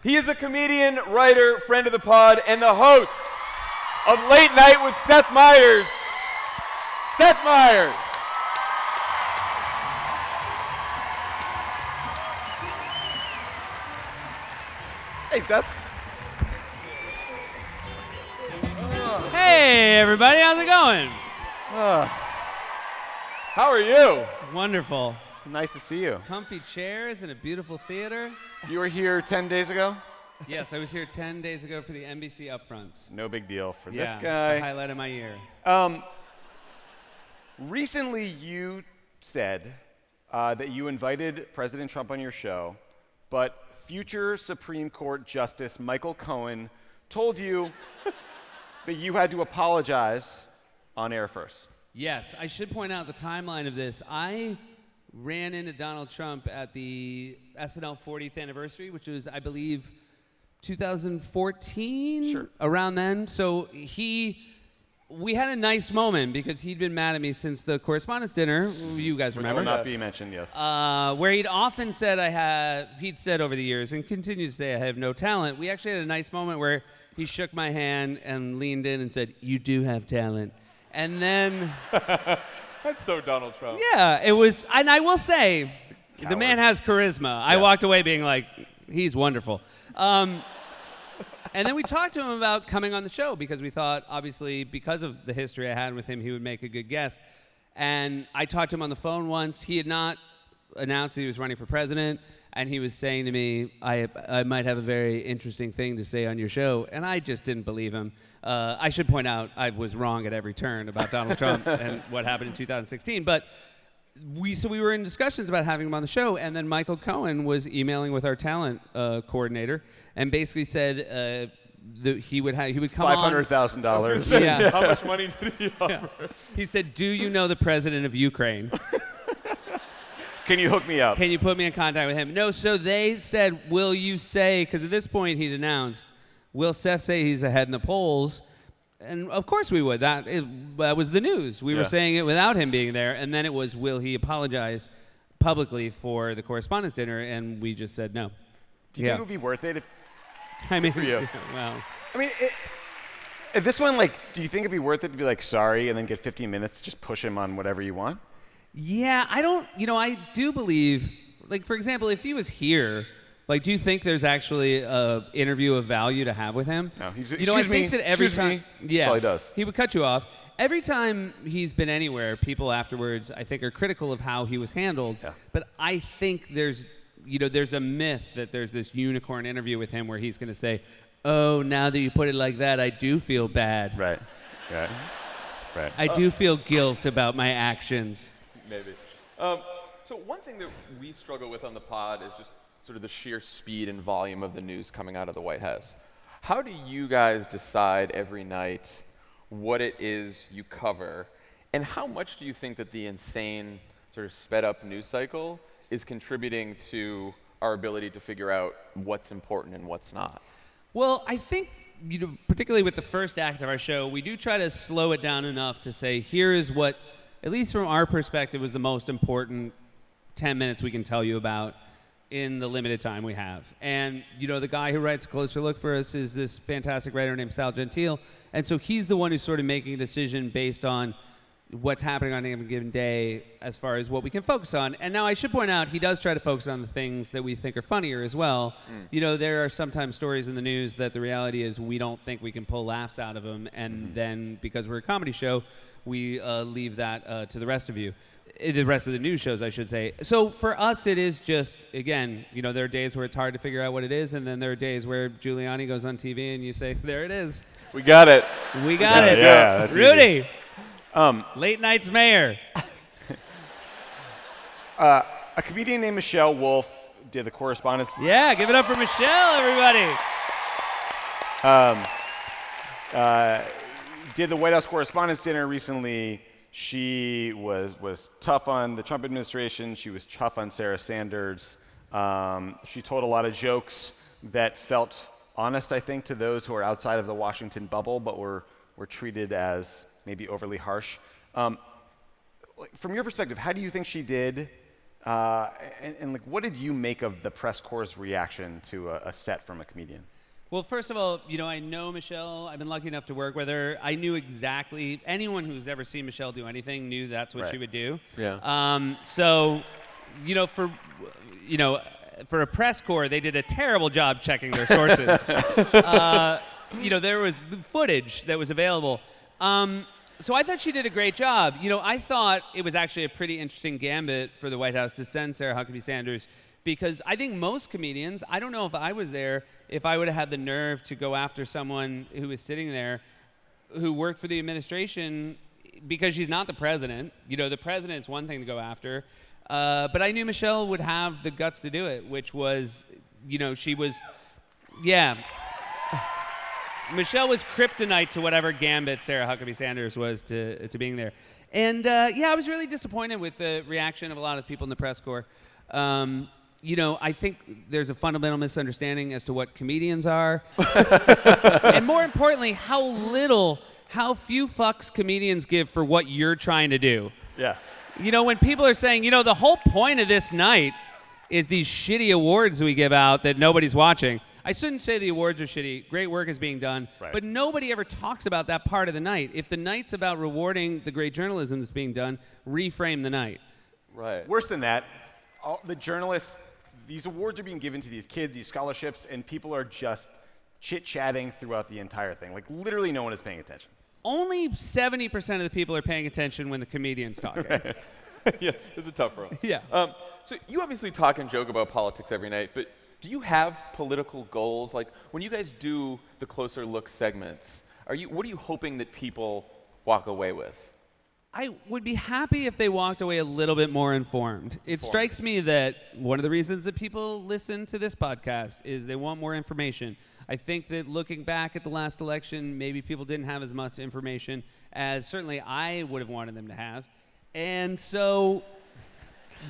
He is a comedian, writer, friend of the pod, and the host of Late Night with Seth Meyers. Seth Meyers. Hey, Seth. Hey, everybody. How's it going? How are you? Wonderful. It's nice to see you. Comfy chairs in a beautiful theater. You were here 10 days ago? Yes, I was here 10 days ago for the NBC Upfronts. No big deal for Yeah, this guy. the highlight of my year. Recently, you said that you invited President Trump on your show, but future Supreme Court Justice Michael Cohen told you that you had to apologize on air first. Yes, I should point out the timeline of this. I ran into Donald Trump at the SNL 40th anniversary, which was, I believe, 2014? Sure. Around then. So we had a nice moment because he'd been mad at me since the Correspondents' Dinner. You guys Which remember? will not be mentioned, yes. Where he'd often said he'd said over the years and continues to say I have no talent. We actually had a nice moment where he shook my hand and leaned in and said, "You do have talent." And then... That's so Donald Trump. Yeah, it was, and I will say, the Coward. man has charisma. I walked away being like, he's wonderful. And then we talked to him about coming on the show because we thought, obviously, because of the history I had with him, he would make a good guest. And I talked to him on the phone once. He had not announced that he was running for president, and he was saying to me, I might have a very interesting thing to say on your show, and I just didn't believe him. I should point out I was wrong at every turn about Donald Trump and what happened in 2016, but we were in discussions about having him on the show, and then Michael Cohen was emailing with our talent coordinator and basically said he would come on. $500,000. Yeah. How much money did he offer? Yeah. He said, "Do you know the president of Ukraine? Can you hook me up? Can you put me in contact with him?" No, so they said, "Will you say," because at this point he'd announced, "Will Seth say he's ahead in the polls?" And of course we would. That was the news. We were saying it without him being there. And then it was, will he apologize publicly for the Correspondents' Dinner? And we just said no. Do you think it would be worth it? I mean, for you. Well, I mean, at this one, like, do you think it'd be worth it to be like, sorry, and then get 15 minutes to just push him on whatever you want? yeah, I do believe, like, for example, if he was here, like, do you think there's actually an interview of value to have with him? No, he's, I think that every time, that's all he does. He would cut you off. Every time he's been anywhere, people afterwards, I think, are critical of how he was handled. Yeah. But I think there's a myth that there's this unicorn interview with him where he's going to say, "Oh, now that you put it like that, I do feel bad. Right. I do feel guilt about my actions." Maybe. So one thing that we struggle with on the pod is just sort of the sheer speed and volume of the news coming out of the White House. How do you guys decide every night what it is you cover, and how much do you think that the insane sort of sped up news cycle is contributing to our ability to figure out what's important and what's not? Well, I think, particularly with the first act of our show, we do try to slow it down enough to say, here is what, at least from our perspective, was the most important 10 minutes we can tell you about in the limited time we have. And, the guy who writes Closer Look for us is this fantastic writer named Sal Gentile. And so he's the one who's sort of making a decision based on what's happening on any given day as far as what we can focus on. And now I should point out, he does try to focus on the things that we think are funnier as well. There are sometimes stories in the news that the reality is we don't think we can pull laughs out of them. And then because we're a comedy show, we leave that to the rest of you. The rest of the news shows, I should say. So for us, it is just, again, there are days where it's hard to figure out what it is, and then there are days where Giuliani goes on TV and you say, there it is. We got it. We got it. Yeah, that's Rudy. Easy. Late night's mayor. A comedian named Michelle Wolf did the Correspondents. Yeah, give it up for Michelle, everybody. Did the White House Correspondents' Dinner recently. She was tough on the Trump administration. She was tough on Sarah Sanders. She told a lot of jokes that felt honest, I think, to those who are outside of the Washington bubble, but were treated as maybe overly harsh. From your perspective, how do you think she did? And like, what did you make of the press corps' reaction to a set from a comedian? Well, first of all, I know Michelle. I've been lucky enough to work with her. I knew exactly, anyone who's ever seen Michelle do anything knew that's what she would do. Yeah. So, for a press corps, they did a terrible job checking their sources. There was footage that was available. So I thought she did a great job. I thought it was actually a pretty interesting gambit for the White House to send Sarah Huckabee Sanders, because I think most comedians, I don't know if I was there, if I would have had the nerve to go after someone who was sitting there who worked for the administration, because she's not the president. The president's one thing to go after. But I knew Michelle would have the guts to do it, which was, she was, Michelle was kryptonite to whatever gambit Sarah Huckabee Sanders was to being there. And, I was really disappointed with the reaction of a lot of people in the press corps. I think there's a fundamental misunderstanding as to what comedians are. And more importantly, how few fucks comedians give for what you're trying to do. Yeah. When people are saying, the whole point of this night is these shitty awards we give out that nobody's watching. I shouldn't say the awards are shitty. Great work is being done. Right. But nobody ever talks about that part of the night. If the night's about rewarding the great journalism that's being done, reframe the night. Right. Worse than that, all the journalists, these awards are being given to these kids, these scholarships, and people are just chit-chatting throughout the entire thing. Like, literally no one is paying attention. Only 70% of the people are paying attention when the comedian's talking. Yeah, it's a tough room. Yeah. So you obviously talk and joke about politics every night, but do you have political goals? Like, when you guys do the closer look segments, what are you hoping that people walk away with? I would be happy if they walked away a little bit more informed. It strikes me that one of the reasons that people listen to this podcast is they want more information. I think that looking back at the last election, maybe people didn't have as much information as certainly I would have wanted them to have. And so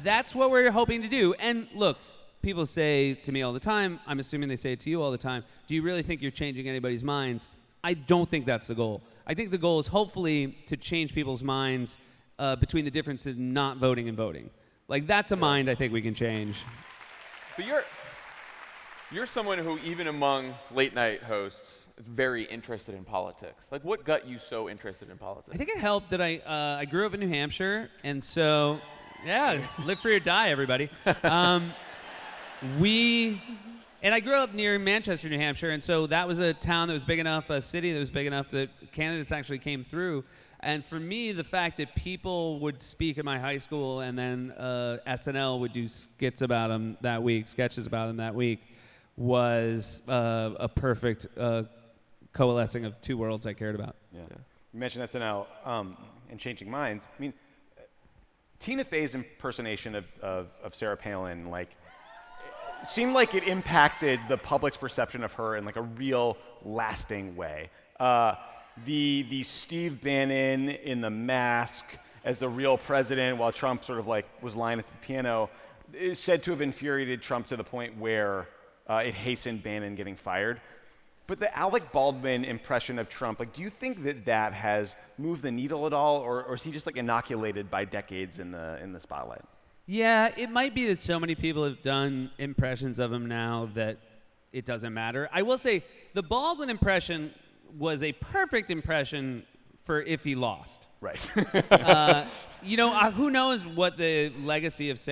that's what we're hoping to do. And look, people say to me all the time, I'm assuming they say it to you all the time, do you really think you're changing anybody's minds? I don't think that's the goal. I think the goal is hopefully to change people's minds between the differences in not voting and voting. Like, that's a mind I think we can change. But you're someone who, even among late night hosts, is very interested in politics. Like, what got you so interested in politics? I think it helped that I grew up in New Hampshire, and so, live free or die, everybody. And I grew up near Manchester, New Hampshire, and so that was a town that was big enough, a city that was big enough that candidates actually came through. And for me, the fact that people would speak at my high school and then SNL would do sketches about them that week, was a perfect coalescing of two worlds I cared about. Yeah. You mentioned SNL and changing minds. I mean, Tina Fey's impersonation of Sarah Palin, seemed like it impacted the public's perception of her in a real lasting way. The Steve Bannon in the mask as the real president while Trump sort of was lying at the piano is said to have infuriated Trump to the point where it hastened Bannon getting fired. But the Alec Baldwin impression of Trump, do you think that has moved the needle at all, or is he just inoculated by decades in the spotlight? Yeah, it might be that so many people have done impressions of him now that it doesn't matter. I will say the Baldwin impression was a perfect impression for if he lost. Right. Who knows what the legacy of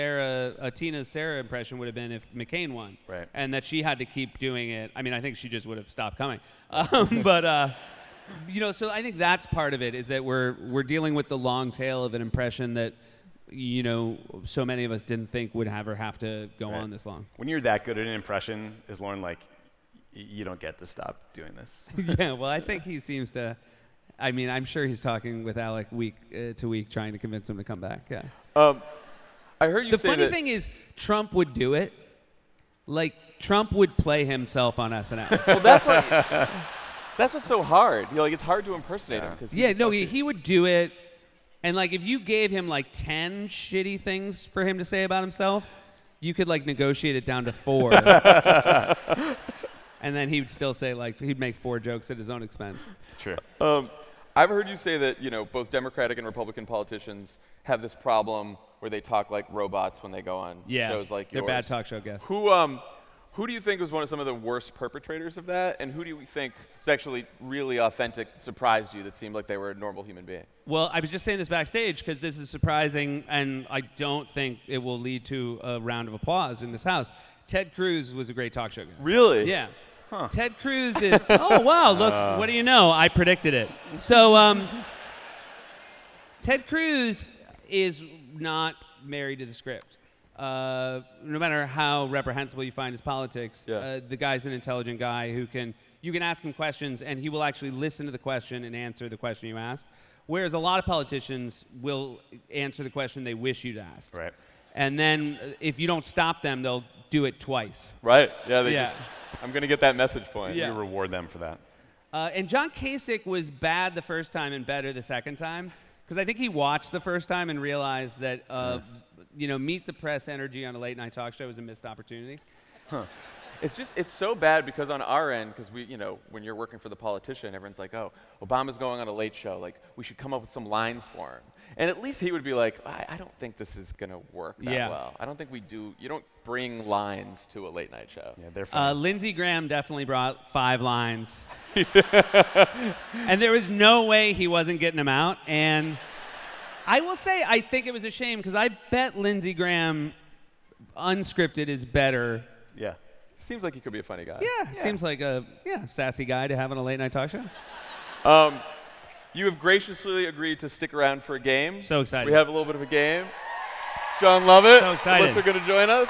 Tina's Sarah impression would have been if McCain won. Right. And that she had to keep doing it. I mean, I think she just would have stopped coming. So I think that's part of it, is that we're dealing with the long tail of an impression that so many of us didn't think would have to go on this long. When you're that good at an impression, is Lauren you don't get to stop doing this? Yeah, well, I think he seems to. I mean, I'm sure he's talking with Alec week to week, trying to convince him to come back. Yeah. I heard you the say funny that thing is, Trump would do it. Trump would play himself on SNL. Well, that's what's so hard. It's hard to impersonate him. He would do it. And if you gave him 10 shitty things for him to say about himself, you could negotiate it down to 4. And then he would still say he'd make 4 jokes at his own expense. True. I've heard you say that, both Democratic and Republican politicians have this problem where they talk like robots when they go on shows like yours. They're bad talk show guests. Who do you think was one of some of the worst perpetrators of that, and who do you think was actually really authentic, surprised you, that seemed like they were a normal human being? Well, I was just saying this backstage because this is surprising, and I don't think it will lead to a round of applause in this house. Ted Cruz was a great talk show guest. Really? Yeah. Huh. Ted Cruz is, oh, wow, look, what do you know? I predicted it. So Ted Cruz is not married to the script. No matter how reprehensible you find his politics, the guy's an intelligent guy who you can ask him questions and he will actually listen to the question and answer the question you asked. Whereas a lot of politicians will answer the question they wish you'd asked. Right. And then if you don't stop them, they'll do it twice. Right. Yeah. I'm going to get that message point. You reward them for that. And John Kasich was bad the first time and better the second time. Because I think he watched the first time and realized that, meet the press energy on a late night talk show is a missed opportunity. Huh. It's so bad because on our end, because when you're working for the politician, everyone's like, oh, Obama's going on a late show. Like, we should come up with some lines for him. And at least he would be like, I don't think this is going to work that well. I don't think you don't bring lines to a late night show. Yeah, they're fun. Lindsey Graham definitely brought 5 lines. And there was no way he wasn't getting them out. And I will say, I think it was a shame because I bet Lindsey Graham unscripted is better. Yeah. Seems like he could be a funny guy. Yeah. Seems like a sassy guy to have on a late night talk show. You have graciously agreed to stick around for a game. So excited. We have a little bit of a game. Jon Lovett. So excited. Alyssa going to join us.